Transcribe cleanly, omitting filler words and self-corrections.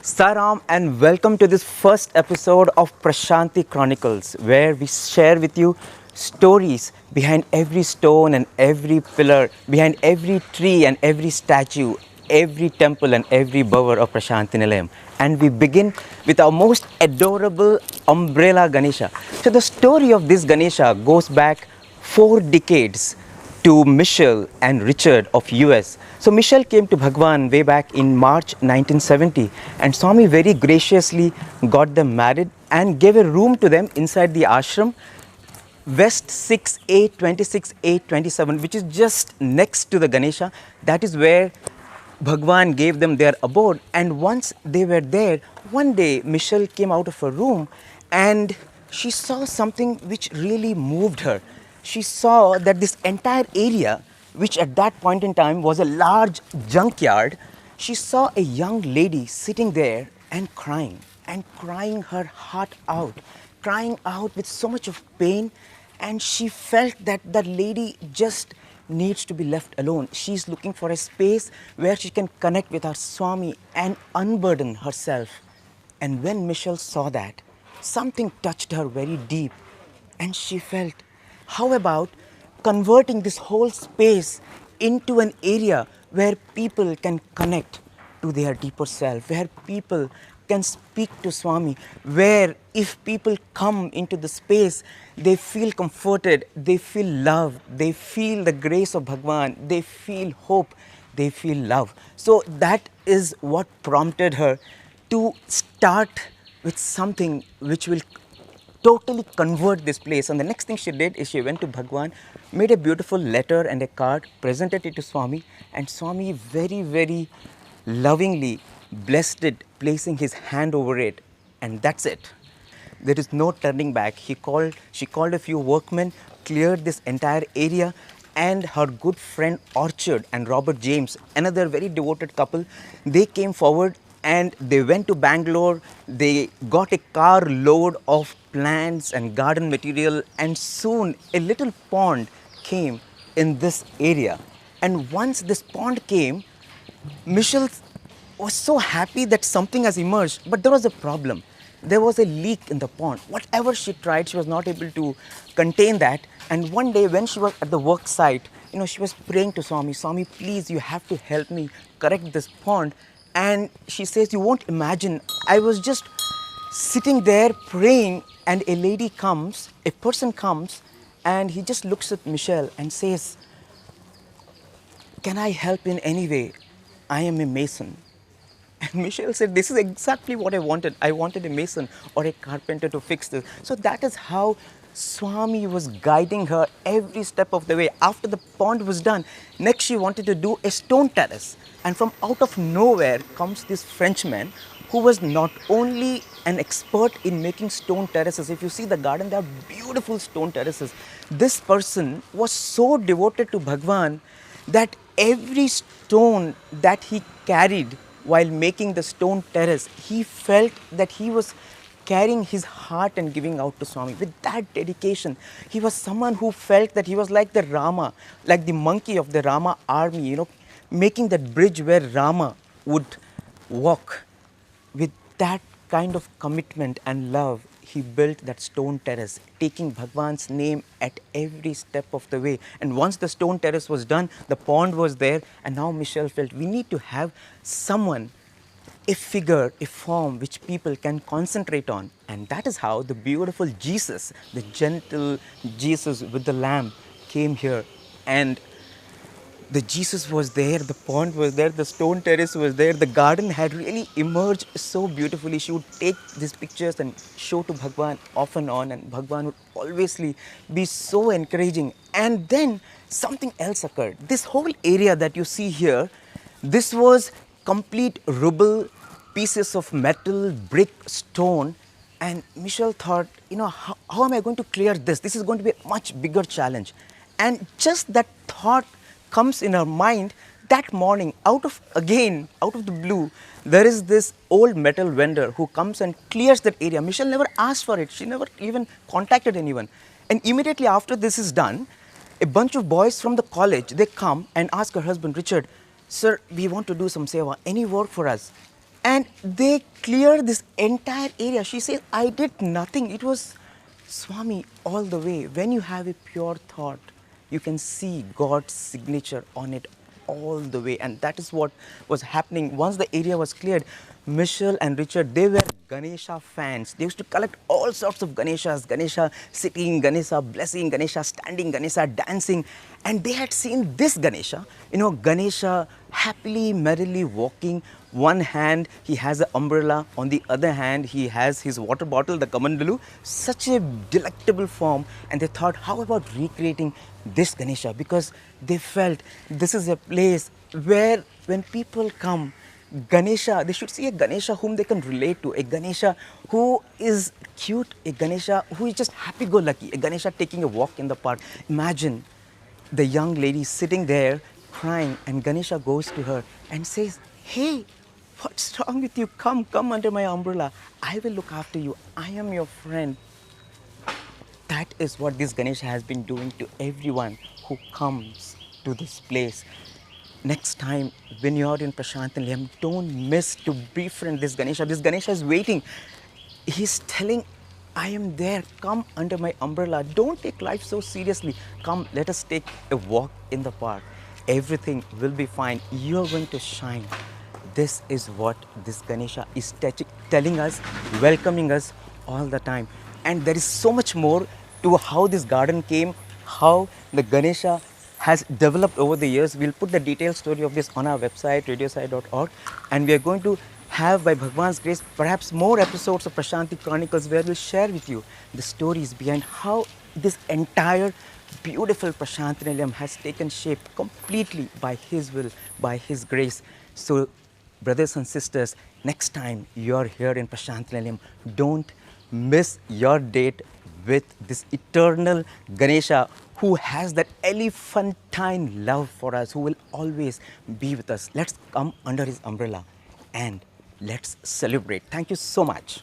Saram and welcome to this first episode of Prasanthi Chronicles, where we share with you stories behind every stone and every pillar, behind every tree and every statue, every temple and every bower of Prasanthi Nilayam. And we begin with our most adorable umbrella Ganesha. So the story of this Ganesha goes back 4 decades to Michelle and Richard of US. So Michelle came to Bhagwan way back in March 1970 and Swami very graciously got them married and gave a room to them inside the ashram West 6A 26A 27, which is just next to the Ganesha. That is where Bhagwan gave them their abode. And once they were there, one day Michelle came out of her room and she saw something which really moved her. She saw that this entire area, which at that point in time was a large junkyard, she saw a young lady sitting there and crying her heart out, crying out with so much of pain. And she felt that that lady just needs to be left alone. She's looking for a space where she can connect with her Swami and unburden herself. And when Michelle saw that, something touched her very deep and she felt, how about converting this whole space into an area where people can connect to their deeper self, where people can speak to Swami, where if people come into the space, they feel comforted, they feel love, they feel the grace of Bhagwan, they feel hope, they feel love. So that is what prompted her to start with something which will totally convert this place. And the next thing she did is she went to Bhagwan, made a beautiful letter and a card, presented it to Swami, and Swami very, very lovingly blessed it, placing his hand over it, and that's it. There is no turning back. She called a few workmen, cleared this entire area, and her good friend Orchard and Robert James, another very devoted couple, they came forward and they went to Bangalore. They got a car load of plants and garden material, and soon a little pond came in this area. And once this pond came, Michelle was so happy that something has emerged, but there was a problem. There was a leak in the pond. Whatever she tried, she was not able to contain that. And one day when she was at the work site, she was praying to Swami, Swami, please, you have to help me correct this pond. And she says, you won't imagine, I was just sitting there praying and a person comes and he just looks at Michelle and says, can I help in any way? I am a mason. And Michelle said, this is exactly what I wanted. I wanted a mason or a carpenter to fix this. So that is how Swami was guiding her every step of the way. After the pond was done, next she wanted to do a stone terrace. And from out of nowhere comes this Frenchman who was not only an expert in making stone terraces. If you see the garden, there are beautiful stone terraces. This person was so devoted to Bhagwan that every stone that he carried while making the stone terrace, he felt that he was carrying his heart and giving out to Swami. With that dedication, he was someone who felt that he was like the Rama, like the monkey of the Rama army, making that bridge where Rama would walk. With that kind of commitment and love, he built that stone terrace, taking Bhagwan's name at every step of the way. And once the stone terrace was done, the pond was there, and now Michelle felt we need to have someone, a figure, a form which people can concentrate on. And that is how the beautiful Jesus, the gentle Jesus with the lamb, came here. And the Jesus was there, the pond was there, the stone terrace was there, the garden had really emerged so beautifully. She would take these pictures and show to Bhagwan off and on, and Bhagwan would always be so encouraging. And then something else occurred. This whole area that you see here, this was complete rubble, pieces of metal, brick, stone. And Michelle thought, how am I going to clear this? This is going to be a much bigger challenge. And just that thought comes in her mind. That morning, out of the blue, there is this old metal vendor who comes and clears that area. Michelle never asked for it. She never even contacted anyone. And immediately after this is done, a bunch of boys from the college, they come and ask her husband, Richard, sir, we want to do some seva. Any work for us? And they cleared this entire area. She says, I did nothing. It was Swami all the way. When you have a pure thought, you can see God's signature on it all the way. And that is what was happening. Once the area was cleared, Michelle and Richard, they were Ganesha fans. They used to collect all sorts of Ganeshas. Ganesha sitting, Ganesha blessing, Ganesha standing, Ganesha dancing. And they had seen this Ganesha, Ganesha happily, merrily walking. One hand he has an umbrella, on the other hand he has his water bottle, the Kamandalu. Such a delectable form. And they thought, how about recreating this Ganesha? Because they felt this is a place where when people come, Ganesha, they should see a Ganesha whom they can relate to, a Ganesha who is cute, a Ganesha who is just happy-go-lucky, a Ganesha taking a walk in the park. Imagine the young lady sitting there crying, and Ganesha goes to her and says, hey, what's wrong with you? Come under my umbrella. I will look after you. I am your friend. That is what this Ganesha has been doing to everyone who comes to this place. Next time when you are in Prasanthi Nilayam, don't miss to befriend this Ganesha. This Ganesha is waiting. He's telling, I am there. Come under my umbrella. Don't take life so seriously. Come, let us take a walk in the park. Everything will be fine. You're going to shine. This is what this Ganesha is telling us, welcoming us all the time. And there is so much more to how this garden came, how the Ganesha has developed over the years. We'll put the detailed story of this on our website, radiosai.org, and we are going to have, by Bhagwan's grace, perhaps more episodes of Prasanthi Chronicles where we'll share with you the stories behind how this entire beautiful Prasanthi Nilayam has taken shape completely by His will, by His grace. So, brothers and sisters, next time you're here in Prasanthi Nilayam, don't miss your date with this eternal Ganesha who has that elephantine love for us, who will always be with us. Let's come under his umbrella and let's celebrate. Thank you so much.